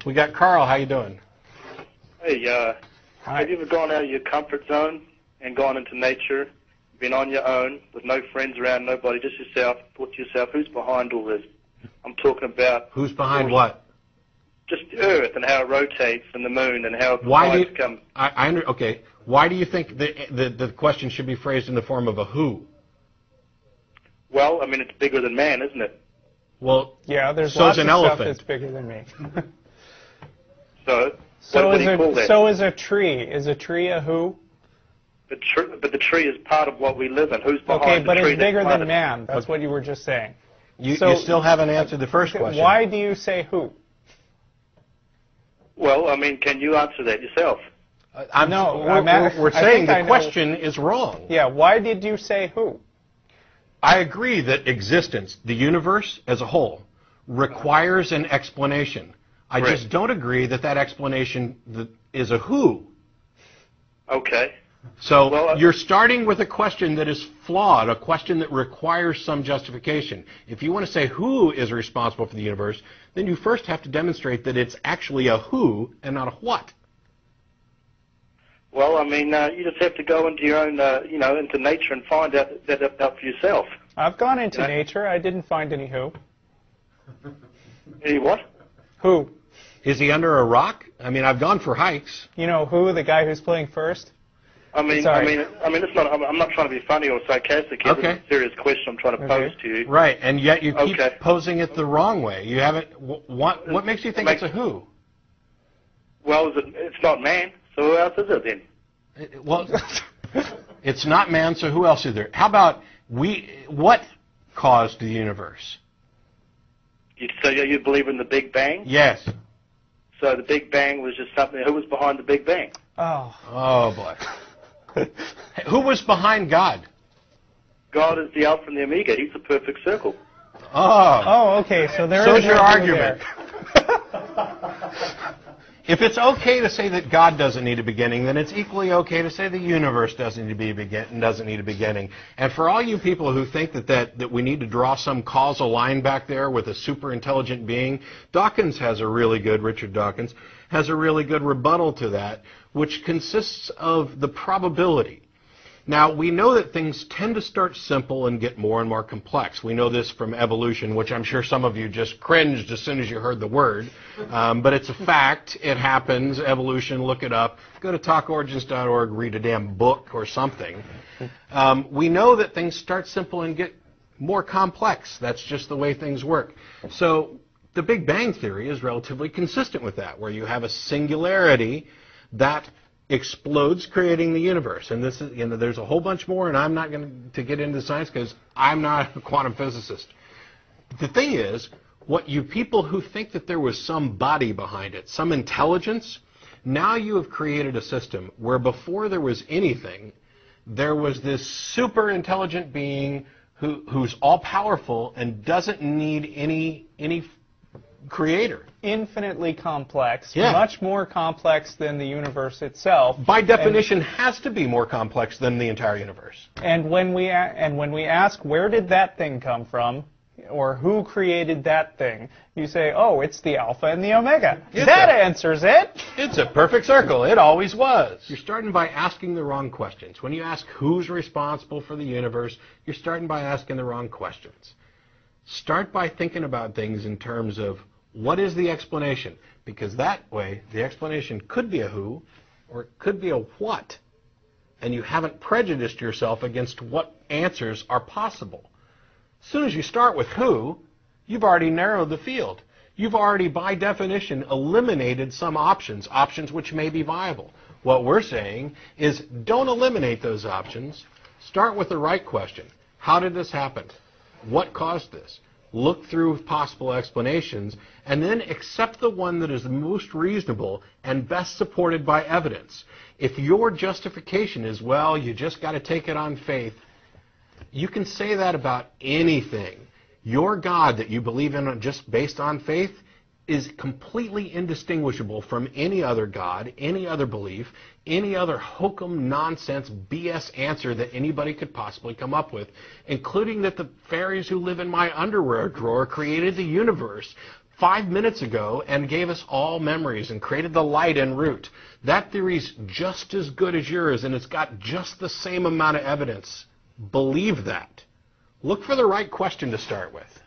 We got Carl. How you doing? Hey, have you ever gone out of your comfort zone and gone into nature, been on your own with no friends around, nobody, just yourself, thought to yourself, who's behind all this? I'm talking about... Who's behind what? Just the Earth and how it rotates and the moon and how it come... Okay. Why do you think the question should be phrased in the form of a who? Well, I mean, it's bigger than man, isn't it? Well, yeah, there's so lots is an of elephant. stuff that's bigger than me. So is a tree. Is a tree a who? But the tree is part of what we live in. Who's behind the tree? Okay, but it's bigger than man. That's what you were just saying. You still haven't answered the first question. Why do you say who? Well, I mean, can you answer that yourself? We're saying the question is wrong. Yeah, why did you say who? I agree that existence, the universe as a whole, requires an explanation. I just don't agree that that explanation is a who. Okay. So you're starting with a question that is flawed, a question that requires some justification. If you want to say who is responsible for the universe, then you first have to demonstrate that it's actually a who and not a what. Well, I mean, you just have to go into your own, into nature and find out that out for yourself. I've gone into nature. I didn't find any who. Any what? Who? Is he under a rock? I mean, I've gone for hikes. You know who, the guy who's playing first? I mean, it's not. I'm not trying to be funny or sarcastic here. Okay. It's a serious question I'm trying to pose to you. Right, and yet you keep posing it the wrong way. You haven't. What makes you think it's a who? Well, it's not man. So who else is it then? Well, it's not man. So who else is there? How about what caused the universe? So you believe in the Big Bang? Yes. So the Big Bang was just something. Who was behind the Big Bang? Oh boy. Who was behind God? God is the Alpha and the Omega. He's the perfect circle. Oh, okay. So there is your your argument. If it's okay to say that God doesn't need a beginning, then it's equally okay to say the universe doesn't need a beginning. And for all you people who think that we need to draw some causal line back there with a super intelligent being, Richard Dawkins has a really good rebuttal to that, which consists of the probability. Now, we know that things tend to start simple and get more and more complex. We know this from evolution, which I'm sure some of you just cringed as soon as you heard the word. But it's a fact. It happens. Evolution, look it up. Go to talkorigins.org, read a damn book or something. We know that things start simple and get more complex. That's just the way things work. So the Big Bang Theory is relatively consistent with that, where you have a singularity that explodes, creating the universe. And this is, there's a whole bunch more, and I'm not going to get into science because I'm not a quantum physicist. The thing is, what you people who think that there was some body behind it, some intelligence, now you have created a system where before there was anything, there was this super intelligent being who's all powerful and doesn't need any creator. Infinitely complex, much more complex than the universe itself. By definition, has to be more complex than the entire universe. And when we ask where did that thing come from, or who created that thing, you say, oh, it's the Alpha and the Omega. That answers it. It's a perfect circle. It always was. You're starting by asking the wrong questions. When you ask who's responsible for the universe, you're starting by asking the wrong questions. Start by thinking about things in terms of what is the explanation? Because that way, the explanation could be a who, or it could be a what. And you haven't prejudiced yourself against what answers are possible. As soon as you start with who, you've already narrowed the field. You've already, by definition, eliminated some options which may be viable. What we're saying is don't eliminate those options. Start with the right question. How did this happen? What caused this? Look through possible explanations, and then accept the one that is the most reasonable and best supported by evidence. If your justification is, well, you just got to take it on faith, you can say that about anything. Your God that you believe in just based on faith is completely indistinguishable from any other God, any other belief, any other hokum nonsense BS answer that anybody could possibly come up with, including that the fairies who live in my underwear drawer created the universe 5 minutes ago and gave us all memories and created the light en route. That theory's just as good as yours, and it's got just the same amount of evidence. Believe that. Look for the right question to start with.